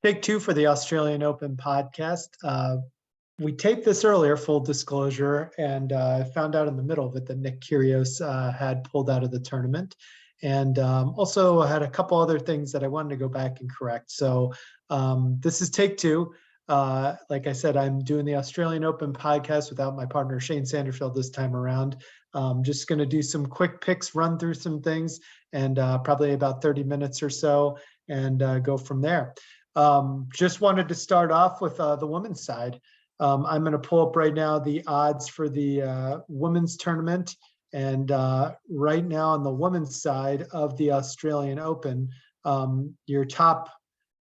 Take two for the Australian Open podcast. We taped this earlier, full disclosure, and I found out in the middle of it that Nick Kyrgios had pulled out of the tournament, and also had a couple other things that I wanted to go back and correct. So this is take two. Like I said, I'm doing the Australian Open podcast without my partner Shane Sanderfield this time around. Just going to do some quick picks, run through some things, and probably about 30 minutes or so, and go from there. Just wanted to start off with the women's side. I'm going to pull up right now the odds for the women's tournament. And right now on the women's side of the Australian Open, your top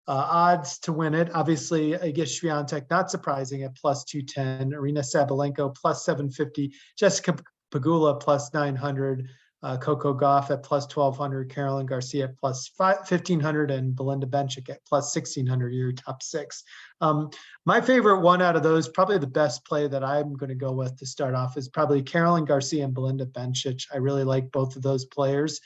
odds to win it, obviously, Iga Swiatek, not surprising, at plus 210, Aryna Sabalenka plus 750, Jessica Pegula plus 900, Coco Gauff at plus 1,200, Caroline Garcia at plus 1,500, and Belinda Bencic at plus 1,600, your top six. My favorite one out of those, probably the best play that I'm going to go with to start off, is probably Caroline Garcia and Belinda Bencic. I really like both of those players.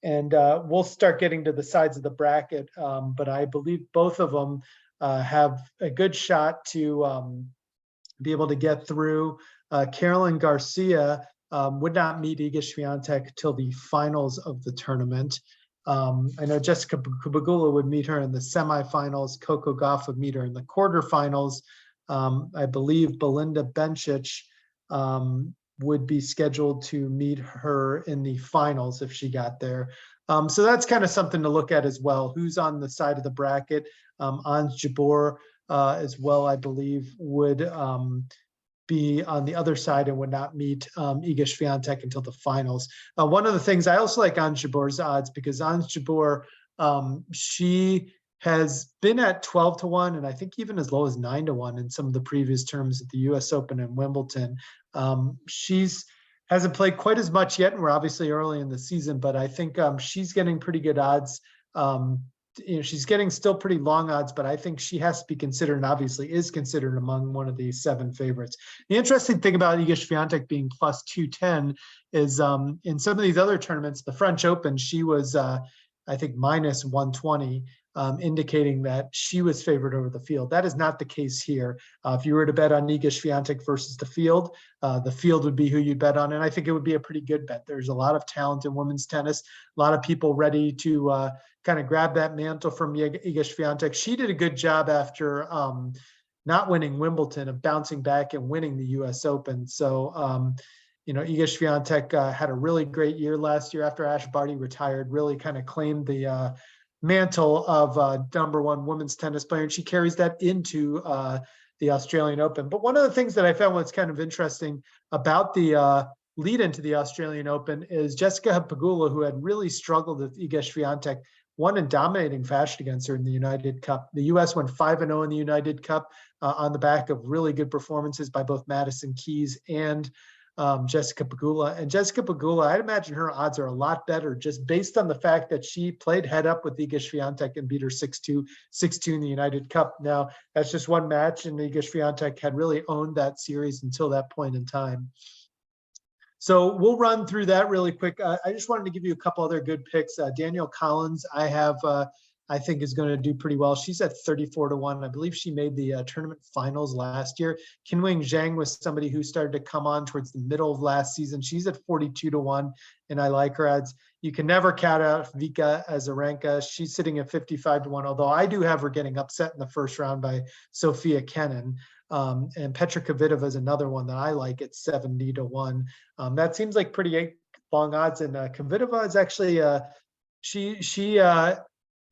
And we'll start getting to the sides of the bracket, but I believe both of them have a good shot to be able to get through. Caroline Garcia would not meet Iga Swiatek till the finals of the tournament. I know Jessica Pegula would meet her in the semifinals. Coco Gauff would meet her in the quarterfinals. I believe Belinda Bencic would be scheduled to meet her in the finals if she got there. So that's kind of something to look at as well. Who's on the side of the bracket? Ons Jabeur as well, I believe, would be on the other side and would not meet Iga Swiatek until the finals. One of the things I also like Ons Jabeur's odds, because Ons Jabeur, she has been at 12-1, and I think even as low as 9-1 in some of the previous terms at the U.S. Open and Wimbledon. She's hasn't played quite as much yet, and we're obviously early in the season, but I think she's getting pretty good odds. She's getting still pretty long odds, but I think she has to be considered, and obviously is considered, among one of the 7 favorites. The interesting thing about Iga Swiatek being plus 210 is in some of these other tournaments, the French Open, she was, I think, minus 120, indicating that she was favored over the field. That is not the case here. If you were to bet on Iga Swiatek versus the field would be who you'd bet on, and I think it would be a pretty good bet. There's a lot of talent in women's tennis, a lot of people ready to kind of grab that mantle from Iga Swiatek. She did a good job after not winning Wimbledon of bouncing back and winning the U.S. Open. So, Iga Swiatek had a really great year last year after Ash Barty retired, really kind of claimed the mantle of number one women's tennis player, and she carries that into the Australian Open. But one of the things that I found was kind of interesting about the lead into the Australian Open is Jessica Pegula, who had really struggled with Iga Swiatek, won in dominating fashion against her in the United Cup. The U.S. went 5-0 in the United Cup on the back of really good performances by both Madison Keys and Jessica Pegula. And Jessica Pegula, I'd imagine her odds are a lot better just based on the fact that she played head up with Iga Swiatek and beat her 6-2, 6-2 in the United Cup. Now, that's just one match, and Iga Swiatek had really owned that series until that point in time. So we'll run through that really quick. I just wanted to give you a couple other good picks. Danielle Collins, I think is going to do pretty well. She's at 34-1. I believe she made the tournament finals last year. Qinwen Zheng was somebody who started to come on towards the middle of last season. She's at 42-1, and I like her odds. You can never count out Vika Azarenka. She's sitting at 55-1, although I do have her getting upset in the first round by Sofia Kenin. And Petra Kvitova is another one that I like at 70-1. That seems like pretty long odds. And Kvitova is actually, I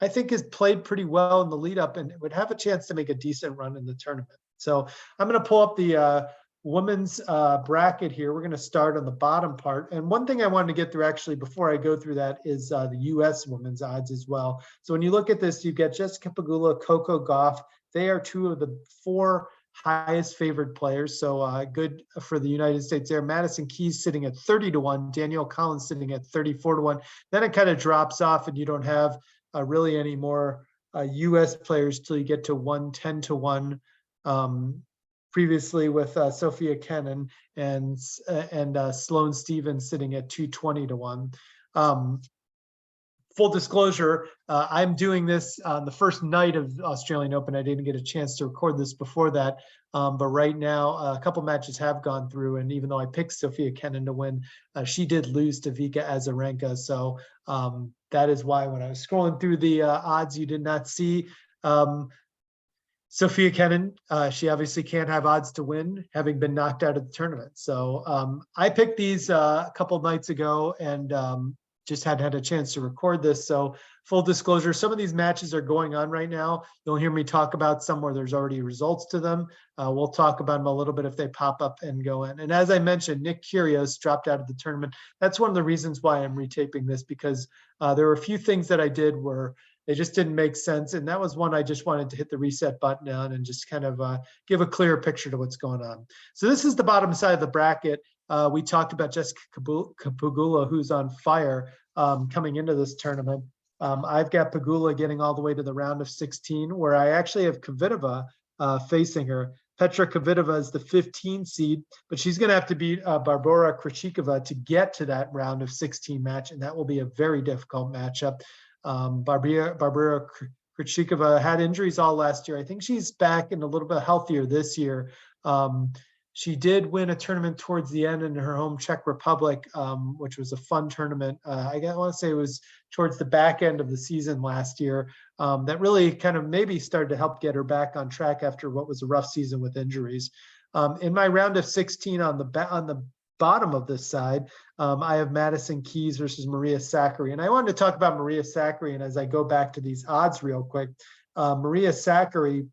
think has played pretty well in the lead up and would have a chance to make a decent run in the tournament. So I'm going to pull up the women's bracket here. We're going to start on the bottom part. And one thing I wanted to get through actually before I go through that is the U.S. women's odds as well. So when you look at this, you get Jessica Pegula, Coco Gauff. They are 2 of the 4 highest favored players. So good for the United States there. Madison Keys sitting at 30-1, Danielle Collins sitting at 34-1. Then it kind of drops off and you don't have really any more U.S. players till you get to 110-1. Previously with Sofia Kenin and Sloane Stephens sitting at 220-1. full disclosure, I'm doing this on the first night of Australian Open. I didn't get a chance to record this before that. But right now, a couple matches have gone through. And even though I picked Sofia Kenin to win, she did lose to Vika Azarenka. So that is why when I was scrolling through the odds, you did not see Sofia Kenin. She obviously can't have odds to win, having been knocked out of the tournament. So I picked these a couple nights ago, and just hadn't had a chance to record this. So full disclosure, some of these matches are going on right now. You'll hear me talk about some where there's already results to them. We'll talk about them a little bit if they pop up and go in. And as I mentioned, Nick Kyrgios dropped out of the tournament. That's one of the reasons why I'm retaping this, because there were a few things that I did where they just didn't make sense. And that was one I just wanted to hit the reset button on and just kind of give a clearer picture to what's going on. So this is the bottom side of the bracket. We talked about Jessica Pegula, who's on fire coming into this tournament. I've got Pegula getting all the way to the round of 16, where I actually have Kvitova facing her. Petra Kvitova is the 15 seed, but she's going to have to beat Barbora Krejcikova to get to that round of 16 match, and that will be a very difficult matchup. Barbora Krejcikova had injuries all last year. I think she's back and a little bit healthier this year. She did win a tournament towards the end in her home Czech Republic, which was a fun tournament. I want to say it was towards the back end of the season last year. That really kind of maybe started to help get her back on track after what was a rough season with injuries. In my round of 16 on the bottom of this side, I have Madison Keys versus Maria Sakkari. And I wanted to talk about Maria Sakkari, and as I go back to these odds real quick, Maria Sakkari,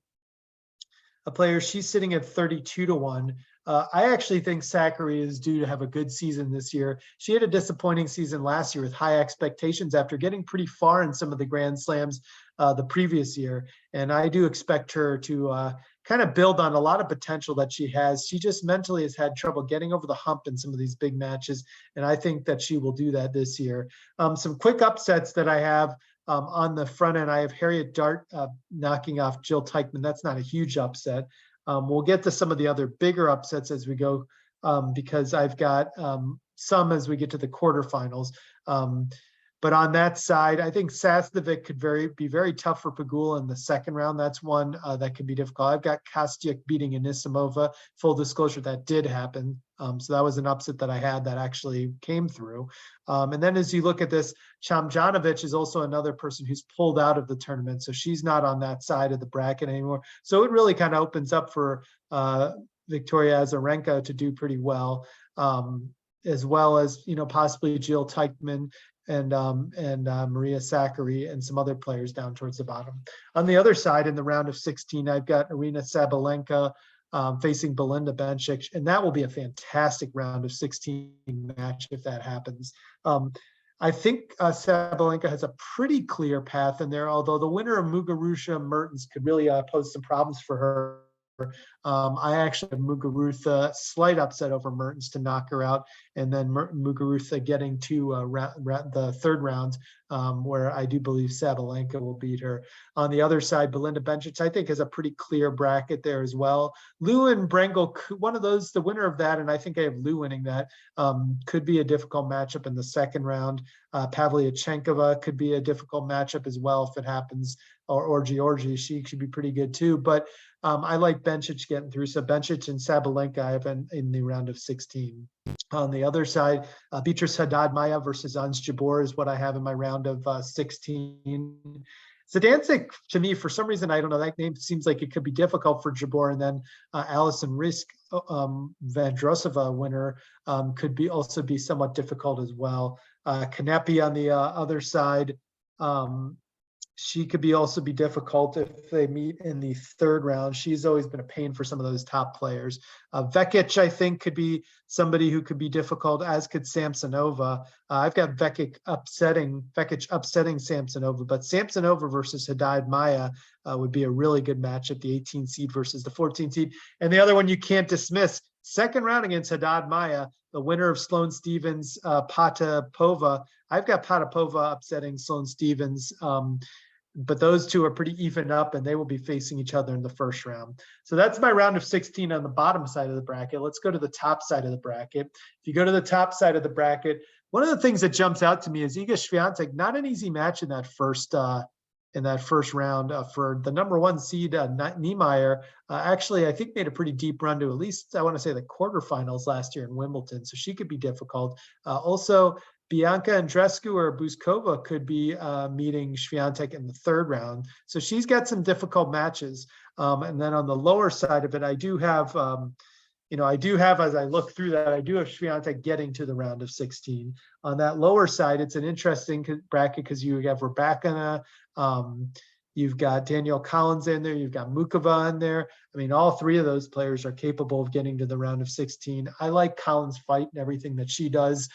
a player, she's sitting at 32-1. I actually think Sakkari is due to have a good season this year. She had a disappointing season last year with high expectations after getting pretty far in some of the Grand Slams the previous year. And I do expect her to kind of build on a lot of potential that she has. She just mentally has had trouble getting over the hump in some of these big matches. And I think that she will do that this year. Some quick upsets that I have. On the front end, I have Harriet Dart knocking off Jill Teichmann. That's not a huge upset. We'll get to some of the other bigger upsets as we go, because I've got some as we get to the quarterfinals. But on that side, I think Sasnovic could be very tough for Pegula in the second round. That's one that could be difficult. I've got Kostyuk beating Anisimova. Full disclosure, that did happen. So that was an upset that I had that actually came through. And then as you look at this, Tomljanovic is also another person who's pulled out of the tournament. So she's not on that side of the bracket anymore. So it really kind of opens up for Victoria Azarenka to do pretty well, as well as, possibly Jill Teichmann and Maria Sakkari and some other players down towards the bottom. On the other side, in the round of 16, I've got Aryna Sabalenka facing Belinda Bencic, and that will be a fantastic round of 16 match if that happens. I think Sabalenka has a pretty clear path in there, although the winner of Muguruza Mertens could really pose some problems for her. I actually have Muguruza slight upset over Mertens to knock her out, and then Muguruza getting to the third round, where I do believe Sabalenka will beat her. On the other side, Belinda Bencic, I think, has a pretty clear bracket there as well. Lewin Brengel, one of those, the winner of that, and I think I have Lou winning that, could be a difficult matchup in the second round. Pavlyuchenkova could be a difficult matchup as well if it happens, or Georgie, she should be pretty good too. But I like Bencic getting through. So Bencic and Sabalenka I have in the round of 16. On the other side, Beatrice Haddad-Maia versus Ons Jabeur is what I have in my round of 16. Zidansek, to me, for some reason, I don't know, that name seems like it could be difficult for Jabeur. And then Alison Riske, Vandrosova winner, could also be somewhat difficult as well. Kanepi on the other side, she could also be difficult if they meet in the third round. She's always been a pain for some of those top players. Vekic, I think, could be somebody who could be difficult, as could Samsonova. I've got Vekic upsetting Samsonova, but Samsonova versus Haddad-Maia would be a really good matchup, the 18 seed versus the 14 seed. And the other one you can't dismiss, second round against Haddad-Maia, the winner of Sloane Stephens, Potapova. I've got Potapova upsetting Sloane Stephens, but those two are pretty even up, and they will be facing each other in the first round. So that's my round of 16 on the bottom side of the bracket. Let's go to the top side of the bracket. If you go to the top side of the bracket, One of the things that jumps out to me is Iga Swiatek, not an easy match in that first round for the number one seed, Niemeyer. Actually, I think made a pretty deep run to at least, I want to say, the quarterfinals last year in Wimbledon, so she could be difficult. Also, Bianca Andreescu or Buzkova could be meeting Swiatek in the third round. So she's got some difficult matches. And then on the lower side of it, I do have, as I look through that, I do have Swiatek getting to the round of 16. On that lower side, it's an interesting bracket because you have Rybakina, you've got Danielle Collins in there, you've got Mukova in there. I mean, all three of those players are capable of getting to the round of 16. I like Collins' fight and everything that she does.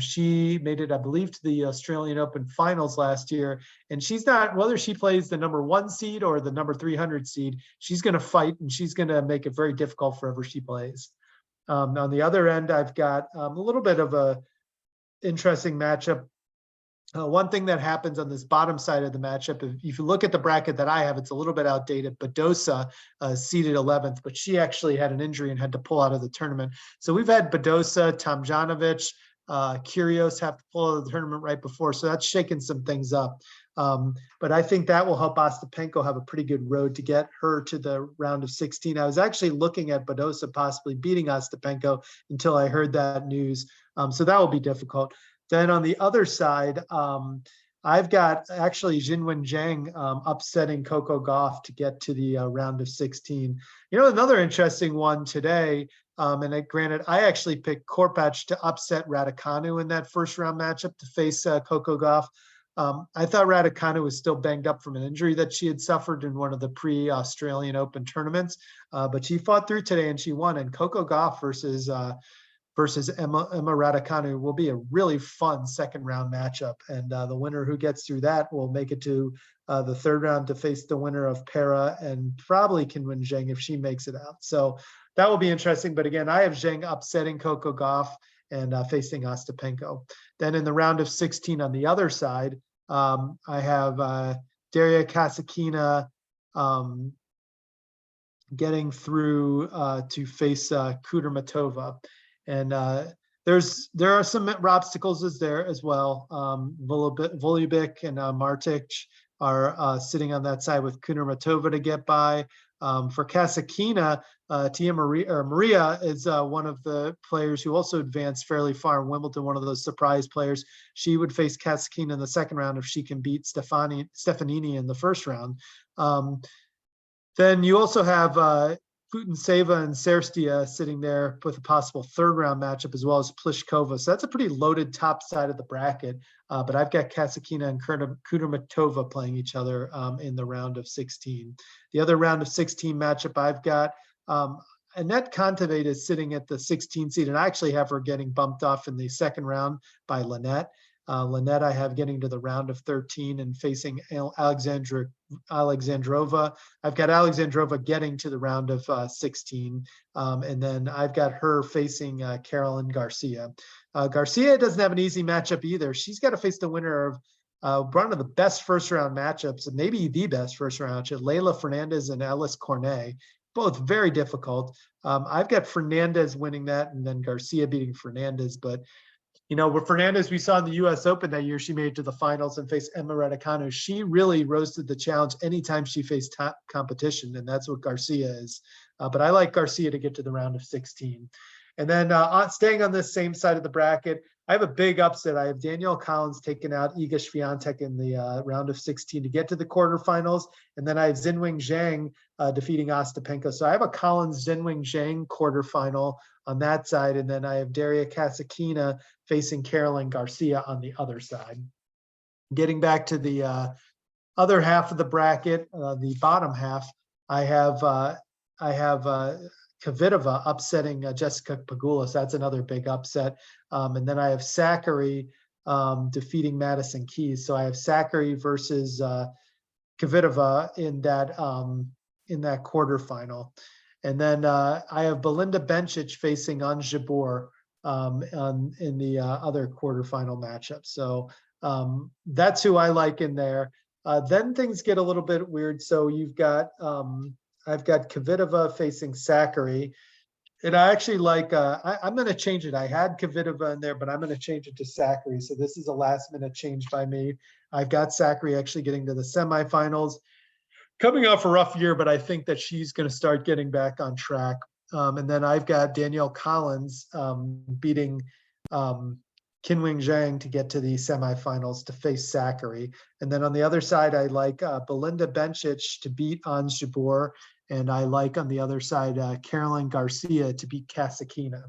She made it, I believe, to the Australian Open finals last year. And she's not, whether she plays the number one seed or the number 300 seed, she's going to fight and she's going to make it very difficult for whoever she plays. On the other end, I've got a little bit of a interesting matchup. One thing that happens on this bottom side of the matchup, if you look at the bracket that I have, it's a little bit outdated. Badosa seeded 11th, but she actually had an injury and had to pull out of the tournament. So we've had Badosa, Tomljanovic, Kyrgios have to pull out of the tournament right before. So that's shaking some things up. But I think that will help Ostapenko have a pretty good road to get her to the round of 16. I was actually looking at Badosa possibly beating Ostapenko until I heard that news. So that will be difficult. Then on the other side, I've got actually Jinwen Zhang upsetting Coco Gauff to get to the round of 16. Another interesting one today, granted, I actually picked Korpach to upset Raducanu in that first round matchup to face Coco Gauff. I thought Raducanu was still banged up from an injury that she had suffered in one of the pre-Australian Open tournaments, but she fought through today and she won. And Coco Gauff versus Emma Raducanu will be a really fun second round matchup. And the winner who gets through that will make it to the third round to face the winner of Pera and probably can win Zheng if she makes it out. So that will be interesting. But again, I have Zheng upsetting Coco Gauff and facing Ostapenko. Then in the round of 16 on the other side, I have Daria Kasatkina getting through to face Kudermetova. And there are some obstacles there as well. Volubic and Martic are sitting on that side with Kudermetova to get by. For Kasatkina, Maria is one of the players who also advanced fairly far in Wimbledon, one of those surprise players. She would face Kasatkina in the second round if she can beat Stefanini in the first round. Then you also have Putintseva and Serstia sitting there with a possible third round matchup, as well as Pliskova. So that's a pretty loaded top side of the bracket. But I've got Kasatkina and Kudermetova playing each other in the round of 16. The other round of 16 matchup, I've got Anett Kontaveit is sitting at the 16 seed, and I actually have her getting bumped off in the second round by Linette. Linette I have getting to the round of 13 and facing Alexandrova. I've got Alexandrova getting to the round of 16. And then I've got her facing Caroline Garcia. Garcia doesn't have an easy matchup either. She's got to face the winner of one of the best first round matchups, and maybe the best first round matchup, Leylah Fernandez and Alice Cornet. Both very difficult. I've got Fernandez winning that and then Garcia beating Fernandez. But with Fernandez, we saw in the U.S. Open that year, she made it to the finals and faced Emma Raducanu. She really rose to the challenge anytime she faced top competition, and that's what Garcia is. But I like Garcia to get to the round of 16. And then staying on this same side of the bracket, I have a big upset. I have Danielle Collins taking out Iga Swiatek in the round of 16 to get to the quarterfinals. And then I have Jinwen Zhang defeating Ostapenko. So I have a Collins-Jinwen Zhang quarterfinal on that side. And then I have Daria Kasatkina facing Caroline Garcia on the other side. Getting back to the other half of the bracket, the bottom half, I have Kvitova upsetting Jessica Pegula. That's another big upset. And then I have Sakkari defeating Madison Keys. So I have Sakkari versus Kvitova in that quarterfinal. And then I have Belinda Bencic facing Ons Jabeur in the other quarterfinal matchup. So that's who I like in there. Then things get a little bit weird. So you've got I've got Kvitova facing Sakkari. And I actually like, I'm going to change it. I had Kvitova in there, but I'm going to change it to Sakkari. So this is a last minute change by me. I've got Sakkari actually getting to the semifinals, coming off a rough year, but I think that she's going to start getting back on track. And then I've got Danielle Collins beating Qinwen Zhang to get to the semifinals to face Sakkari. And then on the other side, I like Belinda Bencic to beat Ons Jabeur. And I like on the other side, Caroline Garcia to beat Kasatkina.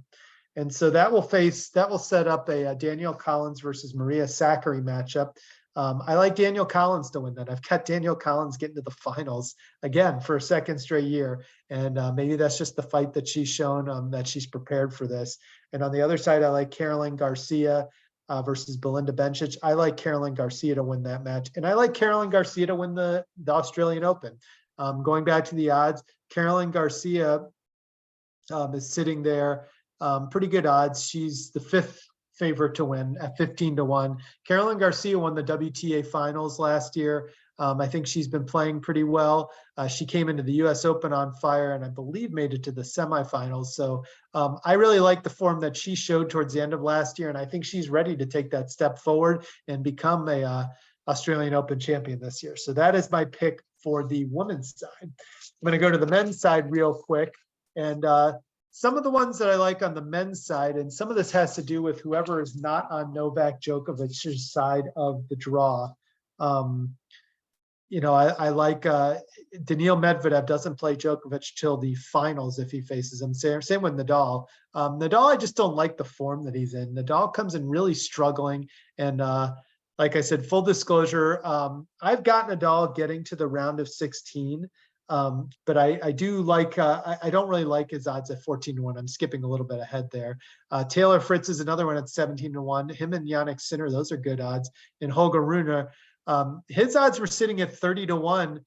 And so that will set up a Danielle Collins versus Maria Sakkari matchup. I like Danielle Collins to win that. I've got Danielle Collins getting to the finals again for a second straight year. And maybe that's just the fight that she's shown that she's prepared for this. And on the other side, I like Caroline Garcia versus Belinda Bencic. I like Caroline Garcia to win that match. And I like Caroline Garcia to win the Australian Open. Going back to the odds, Caroline Garcia is sitting there, pretty good odds. She's the 5th favorite to win at 15-1. Caroline Garcia won the WTA finals last year. I think she's been playing pretty well. She came into the US Open on fire and I believe made it to the semifinals. So I really like the form that she showed towards the end of last year. And I think she's ready to take that step forward and become a Australian Open champion this year. So that is my pick for the women's side. I'm going to go to the men's side real quick. And some of the ones that I like on the men's side, and some of this has to do with whoever is not on Novak Djokovic's side of the draw. I like Daniil Medvedev doesn't play Djokovic till the finals if he faces him. Same with Nadal. Nadal, I just don't like the form that he's in. Nadal comes in really struggling. And like I said, full disclosure, I've got Nadal getting to the round of 16. But I do like, I don't really like his odds at 14-1. I'm skipping a little bit ahead there. Taylor Fritz is another one at 17-1. Him and Jannik Sinner, those are good odds. And Holger Rune, his odds were sitting at 30-1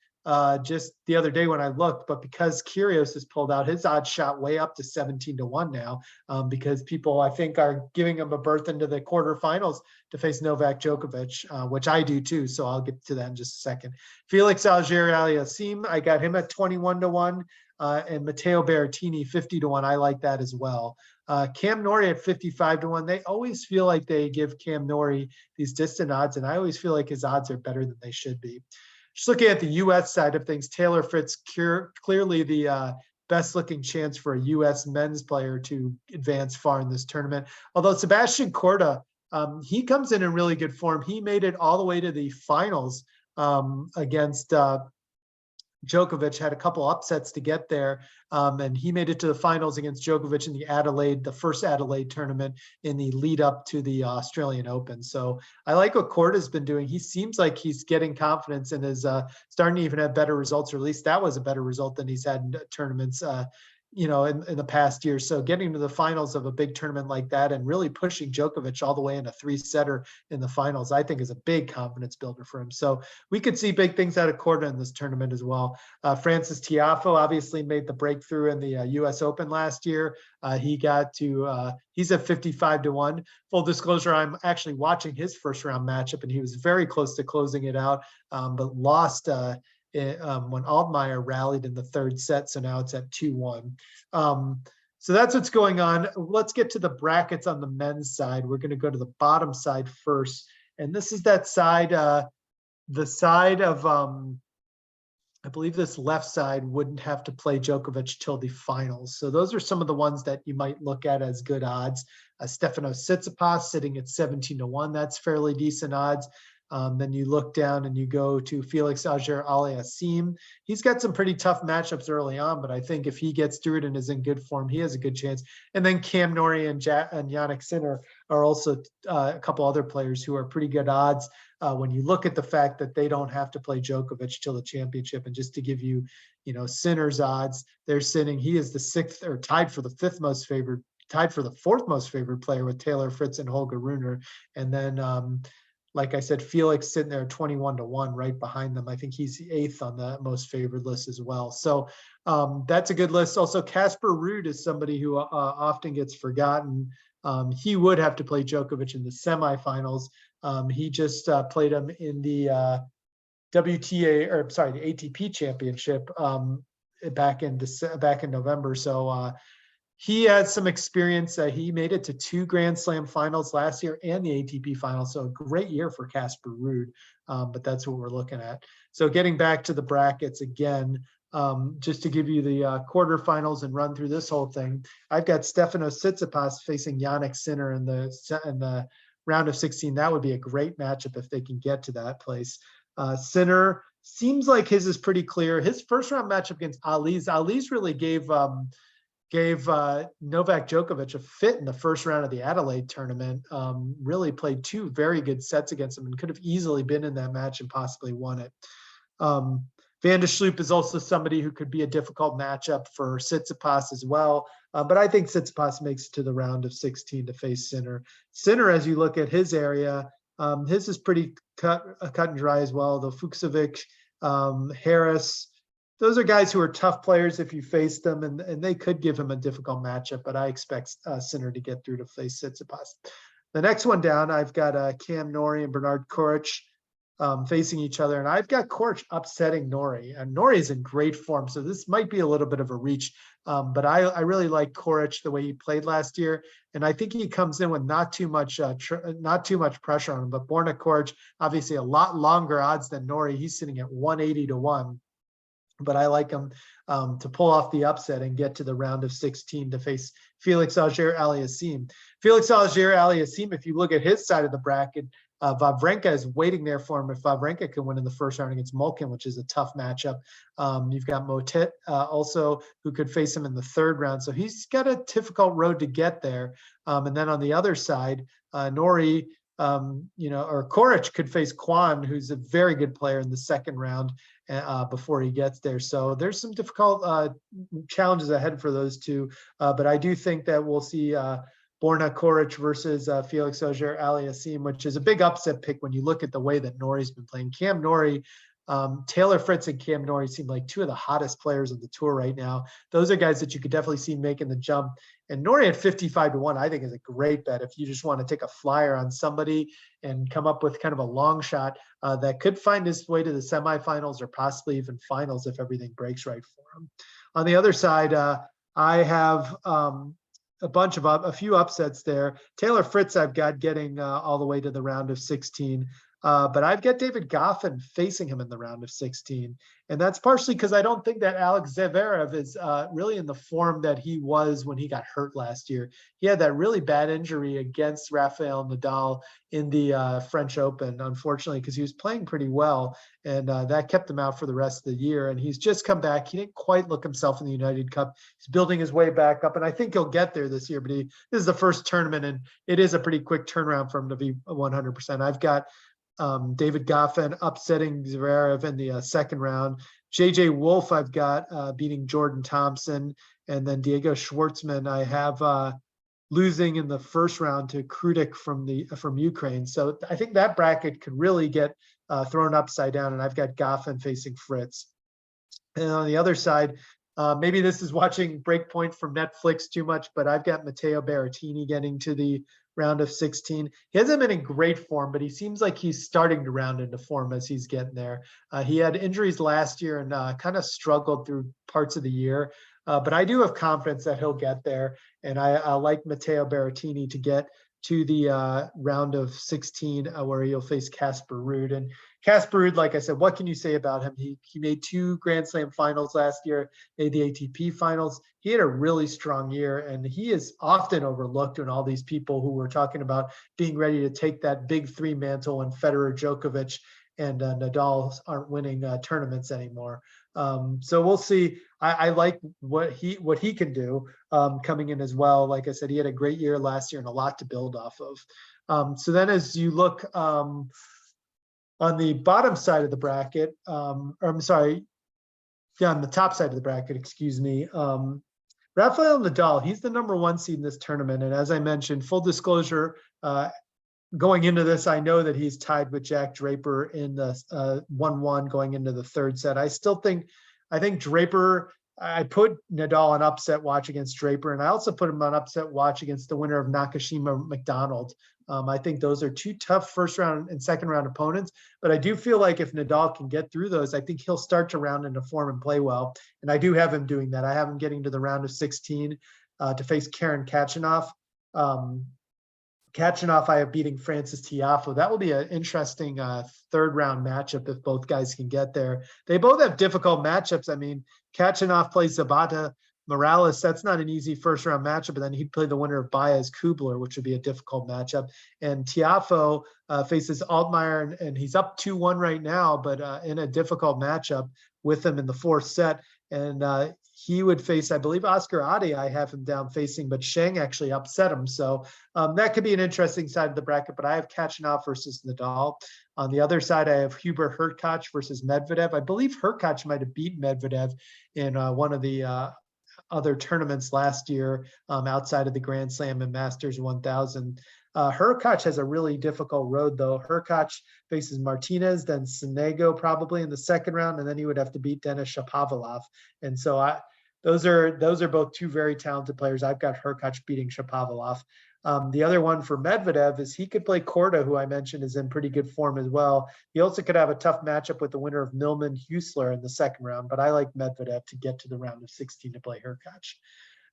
just the other day when I looked, but because Kyrgios has pulled out, his odds shot way up to 17-1 now because people, I think, are giving him a berth into the quarterfinals to face Novak Djokovic, which I do too. So I'll get to that in just a second. Felix Auger-Aliassime, I got him at 21-1, and Matteo Berrettini 50-1. I like that as well. Cam Norrie at 55-1. They always feel like they give Cam Norrie these distant odds, and I always feel like his odds are better than they should be. Just looking at the U.S. side of things, Taylor Fritz clearly the best looking chance for a U.S. men's player to advance far in this tournament. Although Sebastian Korda, he comes in really good form. He made it all the way to the finals against Djokovic, had a couple upsets to get there, and he made it to the finals against Djokovic in the first Adelaide tournament in the lead up to the Australian Open. So I like what Korda's been doing. He seems like he's getting confidence and is starting to even have better results, or at least that was a better result than he's had in tournaments in the past year. So getting to the finals of a big tournament like that and really pushing Djokovic all the way in a 3-setter in the finals, I think is a big confidence builder for him. So we could see big things out of Korda in this tournament as well. Francis Tiafoe obviously made the breakthrough in the US Open last year. He's at 55-1. Full disclosure, I'm actually watching his first round matchup and he was very close to closing it out, but lost when Altmaier rallied in the third set. So now it's at 2-1. So that's what's going on. Let's get to the brackets on the men's side. We're going to go to the bottom side first. And this is that side, the side of, I believe this left side wouldn't have to play Djokovic till the finals. So those are some of the ones that you might look at as good odds. Stefanos Tsitsipas sitting at 17-1. That's fairly decent odds. Then you look down and you go to Felix Auger-Aliassime. He's got some pretty tough matchups early on, but I think if he gets through it and is in good form, he has a good chance. And then Cam Norrie and Jannik Sinner are also a couple other players who are pretty good odds when you look at the fact that they don't have to play Djokovic till the championship. And just to give you, Sinner's odds, they're sitting, he is the 6th or tied for the 5th most favored, tied for the 4th most favored player with Taylor Fritz and Holger Rune. And then, like I said, Felix sitting there 21-1 right behind them. I think he's the 8th on the most favored list as well. So that's a good list. Also, Casper Ruud is somebody who often gets forgotten. He would have to play Djokovic in the semifinals. He just played him in the the ATP championship back in November. So he has some experience. He made it to 2 Grand Slam finals last year and the ATP finals. So a great year for Casper Ruud, but that's what we're looking at. So getting back to the brackets again, just to give you the quarterfinals and run through this whole thing, I've got Stefanos Tsitsipas facing Jannik Sinner in the round of 16. That would be a great matchup if they can get to that place. Sinner seems like his is pretty clear. His first round matchup against Ali's really gave Novak Djokovic a fit in the first round of the Adelaide tournament. Really played 2 very good sets against him and could have easily been in that match and possibly won it. Van de Sloop is also somebody who could be a difficult matchup for Tsitsipas as well. But I think Tsitsipas makes it to the round of 16 to face Sinner. Sinner, as you look at his area, his is pretty cut and dry as well. Though Fucsovics, Harris, those are guys who are tough players if you face them, and they could give him a difficult matchup. But I expect Sinner to get through to face Tsitsipas. The next one down, I've got Cam Norrie and Bernard Coric facing each other, and I've got Coric upsetting Norrie. And Norrie is in great form, so this might be a little bit of a reach. But I really like Coric the way he played last year, and I think he comes in with not too much pressure on him. But Borna Coric, obviously a lot longer odds than Norrie. He's sitting at 180 to 1. But I like him to pull off the upset and get to the round of 16 to face Felix Auger-Aliassime. Felix Auger-Aliassime, if you look at his side of the bracket, Wawrinka is waiting there for him if Wawrinka can win in the first round against Malkin, which is a tough matchup. You've got Motet also, who could face him in the third round. So he's got a difficult road to get there. And then on the other side, Norrie, or Coric could face Kwan, who's a very good player in the second round before he gets there. So there's some difficult challenges ahead for those two. But I do think that we'll see Borna Coric versus Felix Auger-Aliassime, which is a big upset pick when you look at the way that Norrie's been playing. Cam Norrie, Taylor Fritz and Cam Norrie seem like 2 of the hottest players on the tour right now. Those are guys that you could definitely see making the jump. And Norrie at 55 to 1, I think, is a great bet if you just want to take a flyer on somebody and come up with kind of a long shot that could find his way to the semifinals or possibly even finals if everything breaks right for him. On the other side, I have a few upsets there. Taylor Fritz I've got getting all the way to the round of 16. But I've got David Goffin facing him in the round of 16. And that's partially because I don't think that Alex Zverev is really in the form that he was when he got hurt last year. He had that really bad injury against Rafael Nadal in the French Open, unfortunately, because he was playing pretty well. And that kept him out for the rest of the year. And he's just come back. He didn't quite look himself in the United Cup. He's building his way back up. And I think he'll get there this year. But this is the first tournament, and it is a pretty quick turnaround for him to be 100%. I've got David Goffin upsetting Zverev in the second round. JJ Wolf I've got beating Jordan Thompson, and then Diego Schwartzman I have losing in the first round to Krudik from Ukraine. So I think that bracket could really get thrown upside down, and I've got Goffin facing Fritz. And on the other side, maybe this is watching Breakpoint from Netflix too much, but I've got Matteo Berrettini getting to the round of 16. He hasn't been in great form, but he seems like he's starting to round into form as he's getting there. He had injuries last year and kind of struggled through parts of the year. But I do have confidence that he'll get there. And I like Matteo Berrettini to get to the round of 16 where he'll face Casper Ruud. And Casper Ruud, like I said, what can you say about him? He made 2 Grand Slam finals last year, made the ATP finals. He had a really strong year, and he is often overlooked when all these people who were talking about being ready to take that big 3 mantle when Federer, Djokovic, and Nadal aren't winning tournaments anymore. So we'll see. I like what he can do coming in as well. Like I said, he had a great year last year and a lot to build off of. So then as you look on the bottom side of the bracket, on the top side of the bracket, excuse me, Rafael Nadal, he's the number 1 seed in this tournament. And as I mentioned, full disclosure, going into this, I know that he's tied with Jack Draper in the 1-1 going into the third set. I think Draper, I put Nadal on upset watch against Draper, and I also put him on upset watch against the winner of Nakashima McDonald. I think those are 2 tough first round and second round opponents, but I do feel like if Nadal can get through those, I think he'll start to round into form and play well. And I do have him doing that. I have him getting to the round of 16. to face Karen Khachanov. Khachanov, I have beating Frances Tiafoe. That will be an interesting third round matchup if both guys can get there. They both have difficult matchups. I mean, Khachanov plays Zabata Morales. That's not an easy first round matchup, but then he'd play the winner of Baez Kubler, which would be a difficult matchup. And Tiafoe faces Altmaier, and he's up 2-1 right now, but in a difficult matchup with him in the fourth set. And he would face, I believe, Oscar Ade. I have him down facing, but Shang actually upset him. So that could be an interesting side of the bracket, but I have Khachanov versus Nadal. On the other side, I have Hubert Hurkacz versus Medvedev. I believe Hurkacz might have beat Medvedev in one of the other tournaments last year outside of the Grand Slam and Masters 1000. Hurkacz has a really difficult road, though. Hurkacz faces Martinez, then Sonego probably in the second round, and then he would have to beat Denis Shapovalov. And so those are both two very talented players. I've got Hurkacz beating Shapovalov. The other one for Medvedev is he could play Korda, who I mentioned is in pretty good form as well. He also could have a tough matchup with the winner of Millman Huesler in the second round, but I like Medvedev to get to the round of 16 to play Hurkacz.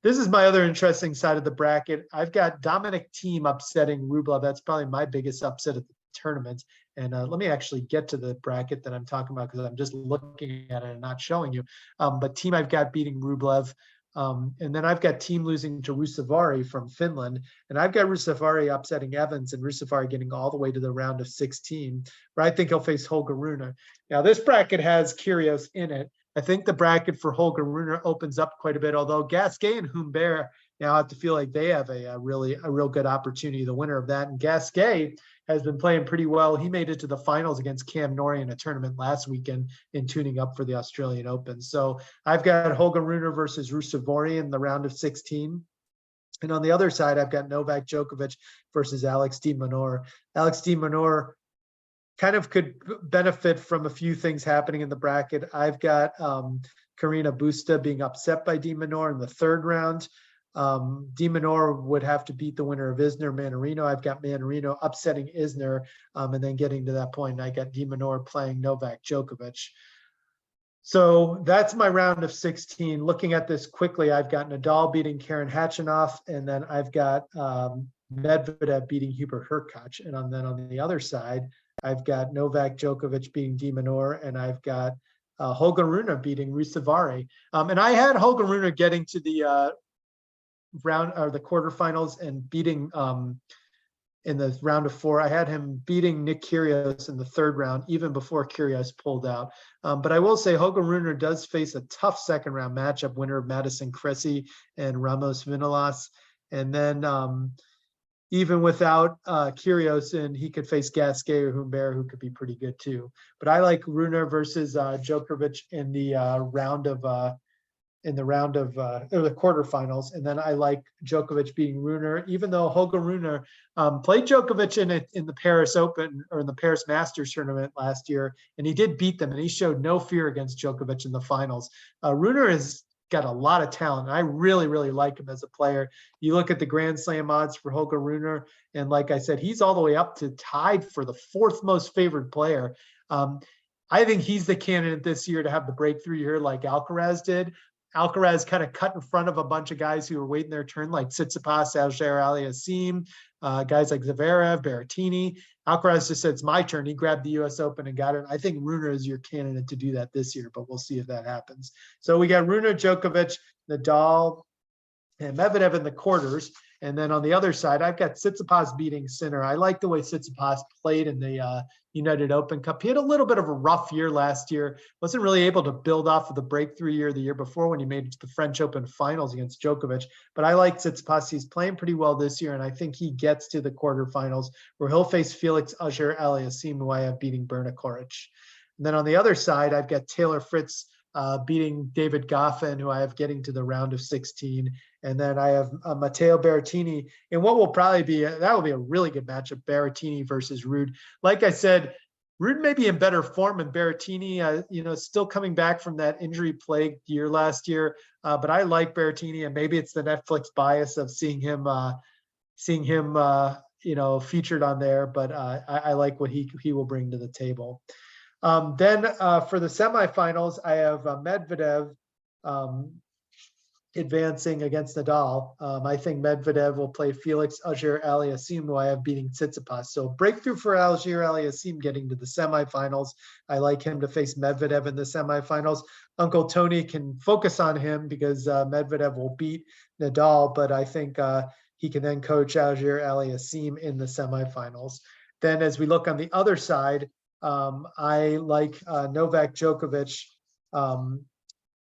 This is my other interesting side of the bracket. I've got Dominic Thiem upsetting Rublev. That's probably my biggest upset of the tournament. And let me actually get to the bracket that I'm talking about because I'm just looking at it and not showing you. But Thiem I've got beating Rublev. And then I've got Thiem losing to Ruusuvuori from Finland. And I've got Ruusuvuori upsetting Evans and Ruusuvuori getting all the way to the round of 16, where I think he'll face Holger Rune. Now, this bracket has Kyrgios in it. I think the bracket for Holger Rune opens up quite a bit, although Gasquet and Humbert now have to feel like they have a real good opportunity, the winner of that. And Gasquet has been playing pretty well. He made it to the finals against Cam Norrie in a tournament last weekend in tuning up for the Australian Open. So I've got Holger Rune versus Ruusuvuori in the round of 16. And on the other side, I've got Novak Djokovic versus Alex de Minaur. Alex de Minaur kind of could benefit from a few things happening in the bracket. I've got Carina Busta being upset by de Minaur in the third round. De Minaur would have to beat the winner of Isner Mannarino. I've got Mannarino upsetting Isner, and then getting to that point, I got de Minaur playing Novak Djokovic. So that's my round of 16. Looking at this quickly, I've got Nadal beating Karen Khachanov, and then I've got Medvedev beating Hubert Hurkacz. And then on the other side, I've got Novak Djokovic beating de Minaur, and I've got Holger Rune beating Ruusuvuori. And I had Holger Rune getting to the round or the quarterfinals and beating in the round of 4. I had him beating Nick Kyrgios in the third round, even before Kyrgios pulled out. But I will say Holger Rune does face a tough second round matchup, winner of Madison Cressy and Ramos Vinolas. And then even without Kyrgios, and he could face Gasquet or Humbert, who could be pretty good too. But I like Rune versus Djokovic in the round of or the quarterfinals, and then I like Djokovic beating Rune, even though Holger Rune played Djokovic in the Paris Open or in the Paris Masters tournament last year, and he did beat them, and he showed no fear against Djokovic in the finals. Rune has got a lot of talent. I really, really like him as a player. You look at the Grand Slam odds for Holger Rune, and like I said, he's all the way up to tied for the 4th most favored player. I think he's the candidate this year to have the breakthrough year like Alcaraz did. Alcaraz kind of cut in front of a bunch of guys who were waiting their turn, like Tsitsipas, Auger-Aliassime, guys like Zverev, Berrettini. Alcaraz just said, it's my turn. He grabbed the U.S. Open and got it. I think Rune is your candidate to do that this year, but we'll see if that happens. So we got Rune, Djokovic, Nadal, and Medvedev in the quarters. And then on the other side, I've got Tsitsipas beating Sinner. I like the way Tsitsipas played in the United Open Cup. He had a little bit of a rough year last year. Wasn't really able to build off of the breakthrough year the year before when he made it to the French Open finals against Djokovic. But I like Tsitsipas. He's playing pretty well this year, and I think he gets to the quarterfinals where he'll face Felix Auger-Aliassime, who I have beating Berna Koric. And then on the other side, I've got Taylor Fritz beating David Goffin, who I have getting to the round of 16. And then I have Matteo Berrettini in what will probably be, that will be a really good matchup, Berrettini versus Ruud. Like I said, Ruud may be in better form, and Berrettini, still coming back from that injury-plagued year last year. But I like Berrettini, and maybe it's the Netflix bias of seeing him featured on there. But I like what he will bring to the table. Then for the semifinals, I have Medvedev advancing against Nadal. I think Medvedev will play Felix Auger-Aliassime, who I have beating Tsitsipas. So breakthrough for Auger-Aliassime getting to the semifinals. I like him to face Medvedev in the semifinals. Uncle Tony can focus on him because Medvedev will beat Nadal, but I think he can then coach Auger-Aliassime in the semifinals. Then as we look on the other side, I like Novak Djokovic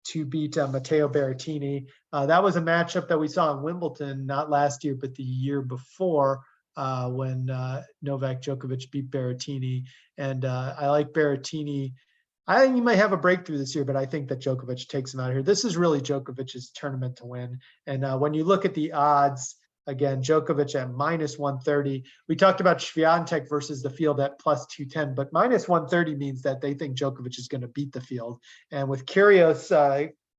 to beat Matteo Berrettini. That was a matchup that we saw in Wimbledon, not last year, but the year before, when Novak Djokovic beat Berrettini. And I like Berrettini. I think he might have a breakthrough this year, but I think that Djokovic takes him out here. This is really Djokovic's tournament to win. And when you look at the odds, again, Djokovic at -130. We talked about Swiatek versus the field at +210, but -130 means that they think Djokovic is going to beat the field. And with Kyrgios,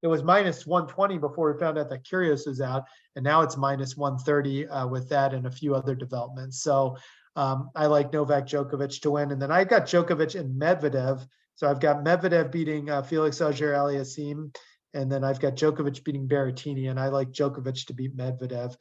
it was -120 before we found out that Kyrgios was out, and now it's -130 with that and a few other developments. So I like Novak Djokovic to win. And then I got Djokovic and Medvedev. So I've got Medvedev beating Felix Auger-Aliassime, and then I've got Djokovic beating Berrettini, and I like Djokovic to beat Medvedev.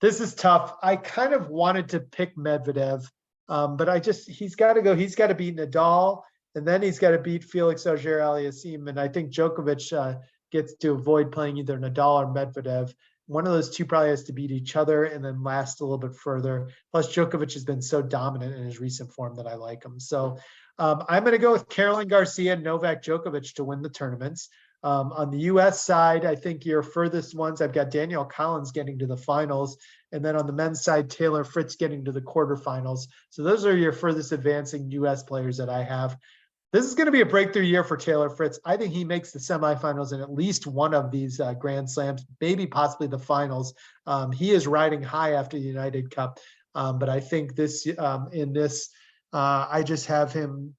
This is tough. I kind of wanted to pick Medvedev, but he's got to go. He's got to beat Nadal, and then he's got to beat Felix Auger-Aliassime. And I think Djokovic gets to avoid playing either Nadal or Medvedev. One of those two probably has to beat each other and then last a little bit further. Plus, Djokovic has been so dominant in his recent form that I like him. So I'm going to go with Caroline Garcia and Novak Djokovic to win the tournaments. On the U.S. side, I think your furthest ones, I've got Daniel Collins getting to the finals. And then on the men's side, Taylor Fritz getting to the quarterfinals. So those are your furthest advancing U.S. players that I have. This is going to be a breakthrough year for Taylor Fritz. I think he makes the semifinals in at least one of these Grand Slams, maybe possibly the finals. He is riding high after the United Cup. But I think I just have him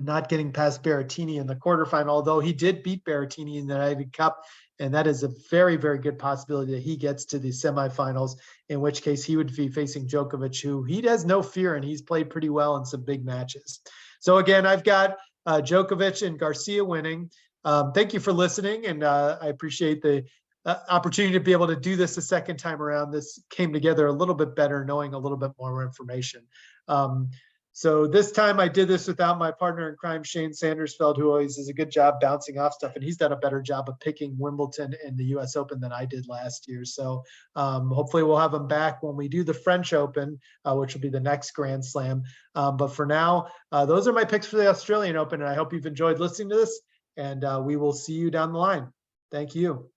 not getting past Berrettini in the quarterfinal, although he did beat Berrettini in the United Cup. And that is a very, very good possibility that he gets to the semifinals, in which case he would be facing Djokovic, who he has no fear, and he's played pretty well in some big matches. So again, I've got Djokovic and Garcia winning. Thank you for listening, and I appreciate the opportunity to be able to do this a second time around. This came together a little bit better, knowing a little bit more information. So this time I did this without my partner in crime, Shane Sandersfeld, who always does a good job bouncing off stuff. And he's done a better job of picking Wimbledon and the US Open than I did last year. So hopefully we'll have him back when we do the French Open, which will be the next Grand Slam. But for now, those are my picks for the Australian Open. And I hope you've enjoyed listening to this, and we will see you down the line. Thank you.